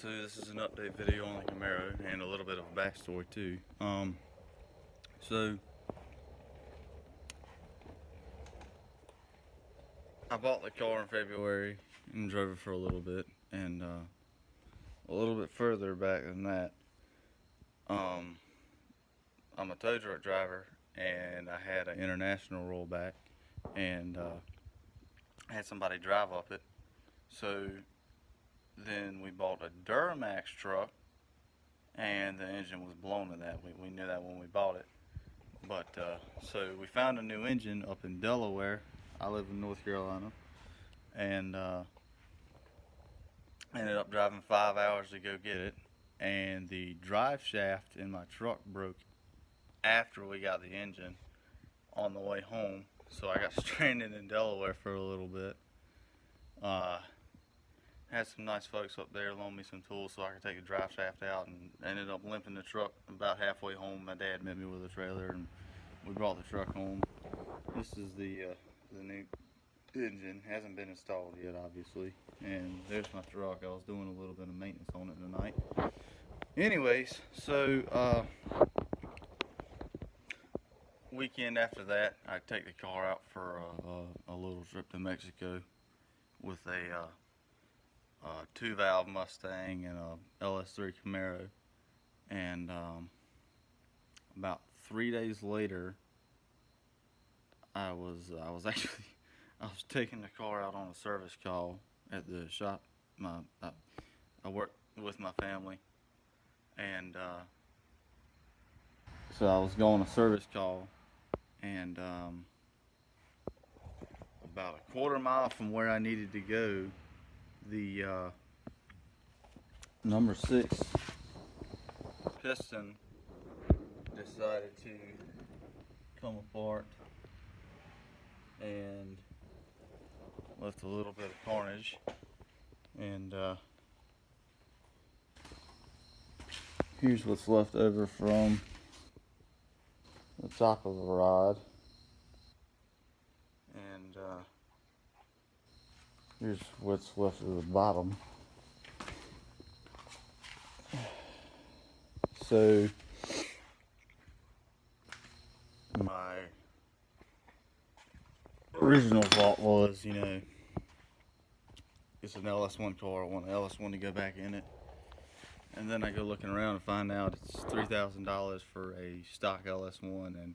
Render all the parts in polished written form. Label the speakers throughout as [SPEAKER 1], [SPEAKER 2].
[SPEAKER 1] So this is an update video on the Camaro and a little bit of a backstory too. So I bought the car in February and drove it for a little bit, and a little bit further back than that, I'm a tow truck driver, and I had an international rollback, and I had somebody drive up it. So then we bought a Duramax truck, and the engine was blown to that. We knew that when we bought it. But so we found a new engine up in Delaware. I live in North Carolina, and ended up driving 5 hours to go get it. And the drive shaft in my truck broke after we got the engine on the way home. So I got stranded in Delaware for a little bit. Had some nice folks up there loan me some tools so I could take the drive shaft out, and ended up limping the truck about halfway home. My dad met me with a trailer, and we brought the truck home. This is the new engine. Hasn't been installed yet, obviously. And there's my truck. I was doing a little bit of maintenance on it tonight. Anyways, so weekend after that, I take the car out for a little trip to Mexico with a 2-valve Mustang and a LS3 Camaro. And about 3 days later, I was taking the car out on a service call at the shop. I work with my family, and so I was going a service call, and about a quarter mile from where I needed to go, the number 6 piston decided to come apart and left a little bit of carnage. And here's what's left over from the top of the rod, and here's what's left at the bottom. So my original thought was, it's an LS1 car. I want an LS1 to go back in it. And then I go looking around and find out it's $3,000 for a stock LS1, and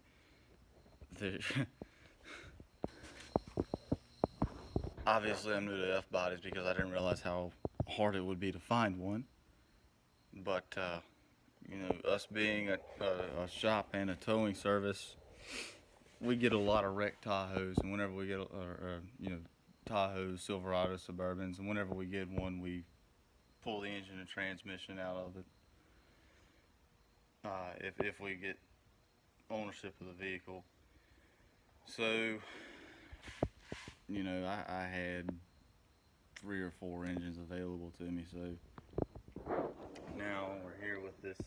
[SPEAKER 1] obviously I'm new to F-bodies because I didn't realize how hard it would be to find one. But us being a shop and a towing service, we get a lot of wrecked Tahoes, and whenever we get Tahoes, Silverados, Suburbans, and whenever we get one, we pull the engine and transmission out of it if we get ownership of the vehicle. So I had 3 or 4 engines available to me. So now we're here with this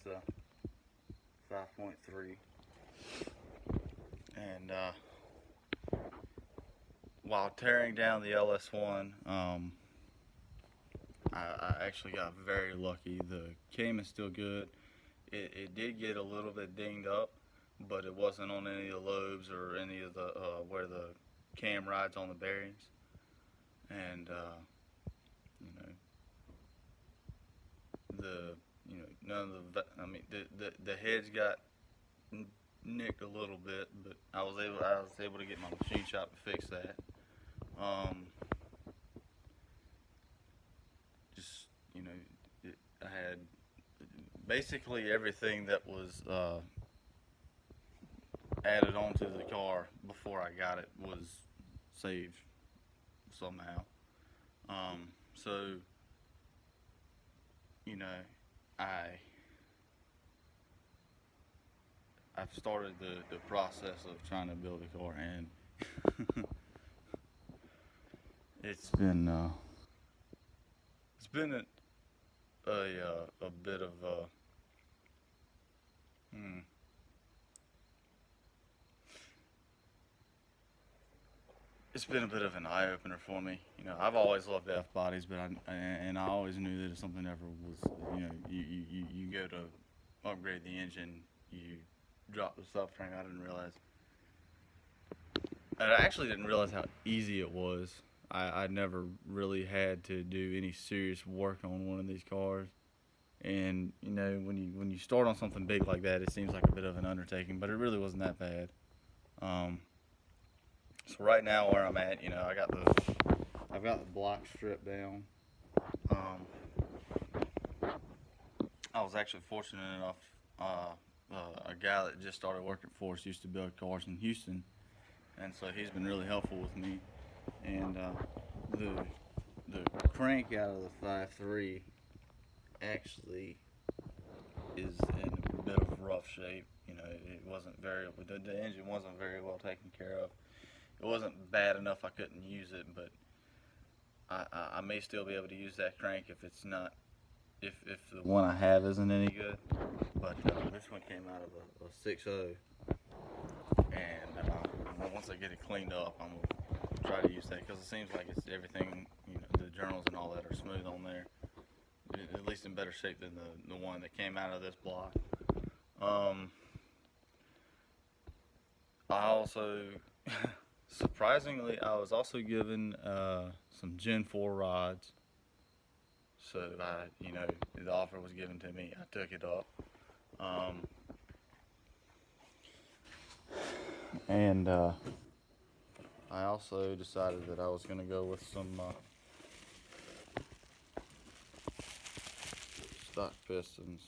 [SPEAKER 1] 5.3, and while tearing down the LS1, I actually got very lucky. The cam is still good. It did get a little bit dinged up, but it wasn't on any of the lobes or any of the where the cam rides on the bearings. And none of the heads got nicked a little bit, but I was able to get my machine shop to fix that. I had basically everything that was added onto the car before I got it was saved somehow. So I've started the process of trying to build a car, and it's been a bit of it's been a bit of an eye opener for me. You know, I've always loved F bodies, but I always knew that if something ever was, you know, you go to upgrade the engine, you drop the subframe. I actually didn't realize how easy it was. I never really had to do any serious work on one of these cars. And you know, when you start on something big like that, it seems like a bit of an undertaking, but it really wasn't that bad. Um, so right now where I'm at, you know, I've got the block stripped down. Um, I was actually fortunate enough. A guy that just started working for us used to build cars in Houston, and so he's been really helpful with me. And the crank out of the 5.3 actually is in a bit of rough shape. You know, it wasn't very the engine wasn't very well taken care of. It wasn't bad enough I couldn't use it, but I may still be able to use that crank if it's not if the one I have isn't any good. But this one came out of a 6.0, and once I get it cleaned up, I'm gonna try to use that because it seems like it's everything. You know, the journals and all that are smooth on there, at least in better shape than the one that came out of this block. I also, surprisingly, I was also given some Gen 4 rods. So you know, the offer was given to me. I took it up. And I also decided that I was going to go with some stock pistons.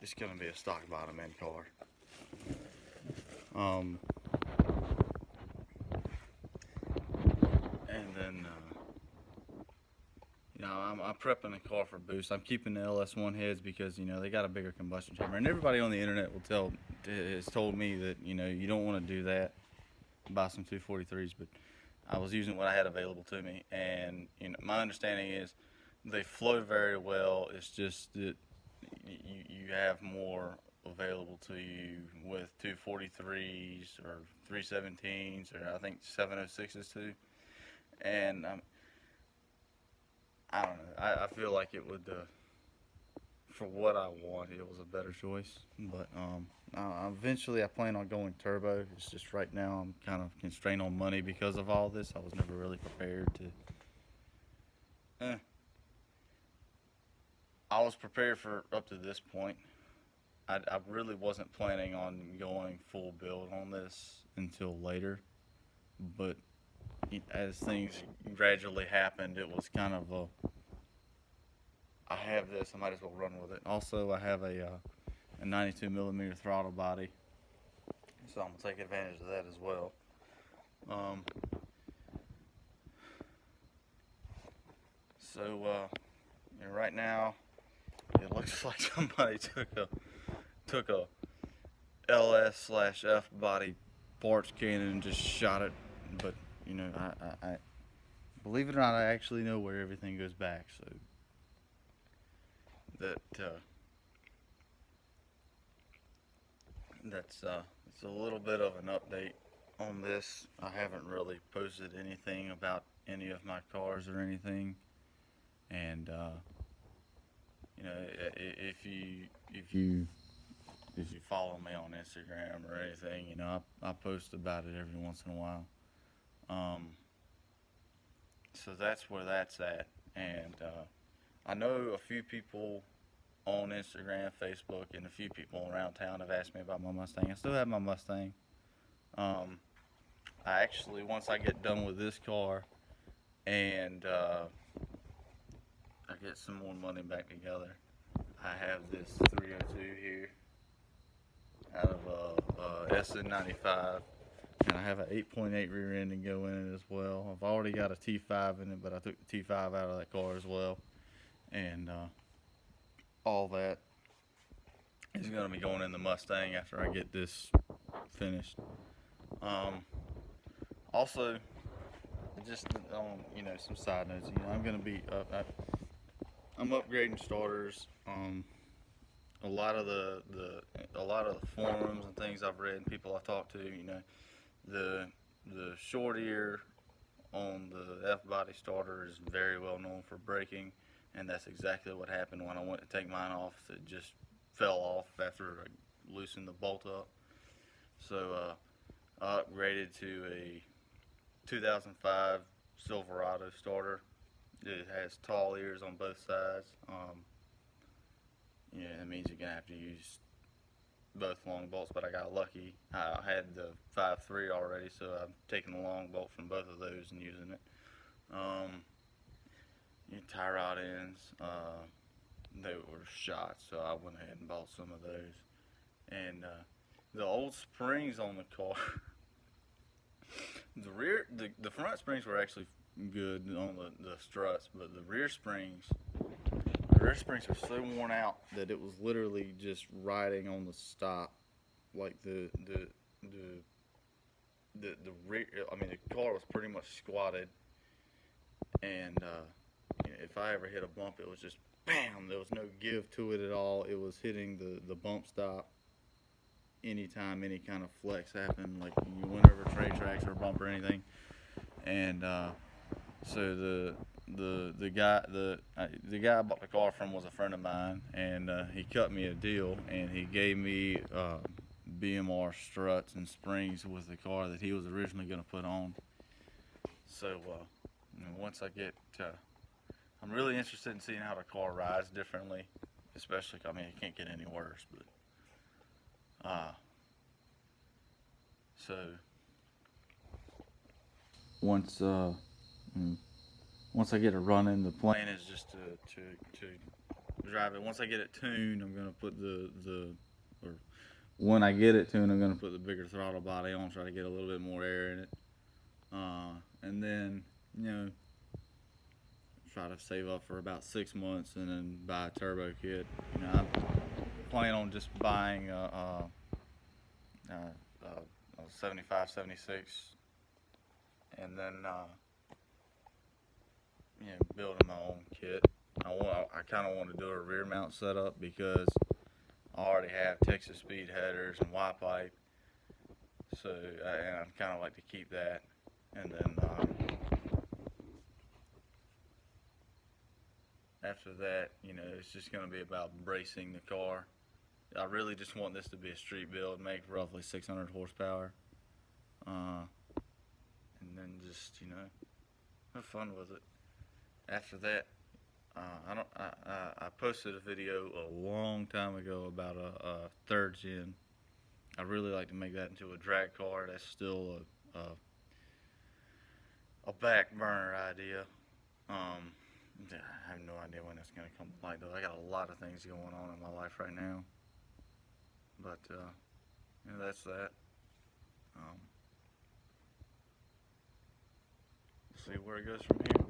[SPEAKER 1] It's going to be a stock bottom end car. And then, you know, I'm prepping the car for boost. I'm keeping the LS1 heads because, you know, they got a bigger combustion chamber. And everybody on the internet has told me that, you know, you don't want to do that, buy some 243s. But I was using what I had available to me. And, you know, my understanding is they flow very well. It's just that you have more available to you with 243s or 317s or I think 706s too. And I don't know. I feel like it would, for what I want, it was a better choice. But eventually, I plan on going turbo. It's just right now I'm kind of constrained on money because of all this. I was never really prepared to. I was prepared for up to this point. I really wasn't planning on going full build on this until later, but as things gradually happened, it was kind of I have this, I might as well run with it. Also, I have a 92 millimeter throttle body, so I'm gonna take advantage of that as well. You know, right now it looks like somebody took a LS/F body parts cannon and just shot it, but you know, I believe it or not, I actually know where everything goes back, so that's it's a little bit of an update on this. I haven't really posted anything about any of my cars or anything, and you know, if you follow me on Instagram or anything, you know, I post about it every once in a while. So that's where that's at, and I know a few people on Instagram, Facebook, and a few people around town have asked me about my Mustang. I still have my Mustang. I actually, once I get done with this car and I get some more money back together, I have this 302 here out of SN95, and I have an 8.8 rear end to go in it as well. I've already got a T5 in it, but I took the T5 out of that car as well, and all that is going to be going in the Mustang after I get this finished. Also, just on, you know, some side notes, you know, I'm going to be I'm upgrading starters. a lot of a lot of the forums and things I've read and people I've talked to, the short ear on the F body starter is very well known for braking, and that's exactly what happened when I went to take mine off. It just fell off after I loosened the bolt up. So I upgraded to a 2005 Silverado starter. It has tall ears on both sides. Yeah, that means you're gonna have to use both long bolts, but I got lucky. I had the 5.3 already, so I'm taking the long bolt from both of those and using it. Tie rod ends, they were shot, so I went ahead and bought some of those. And the old springs on the car, the front springs were actually good on the struts, but the rear springs are so worn out that it was literally just riding on the stop, like the rear. I mean, the car was pretty much squatted, and if I ever hit a bump, it was just bam. There was no give to it at all. It was hitting the bump stop anytime any kind of flex happened, like you went over tray tracks or a bump or anything. And so the guy I bought the car from was a friend of mine, and he cut me a deal, and he gave me BMR struts and springs with the car that he was originally going to put on. So once I get, I'm really interested in seeing how the car rides differently, especially, I mean, it can't get any worse, but so once I get it running, the plan is just to drive it. Once I get it tuned, I'm gonna put or when I get it tuned, I'm gonna put the bigger throttle body on, try to get a little bit more air in it, and then try to save up for about 6 months and then buy a turbo kit. I plan on just buying a 75, 76, and then building my own kit. I kind of want to do a rear mount setup because I already have Texas speed headers and Y pipe, so I'd kind of like to keep that. And then after that, it's just going to be about bracing the car. I really just want this to be a street build, make roughly 600 horsepower, and then just have fun with it. After that, I posted a video a long time ago about a third gen. I really like to make that into a drag car. That's still a back burner idea. I have no idea when it's gonna come to light though. I got a lot of things going on in my life right now, but that's that. See where it goes from here.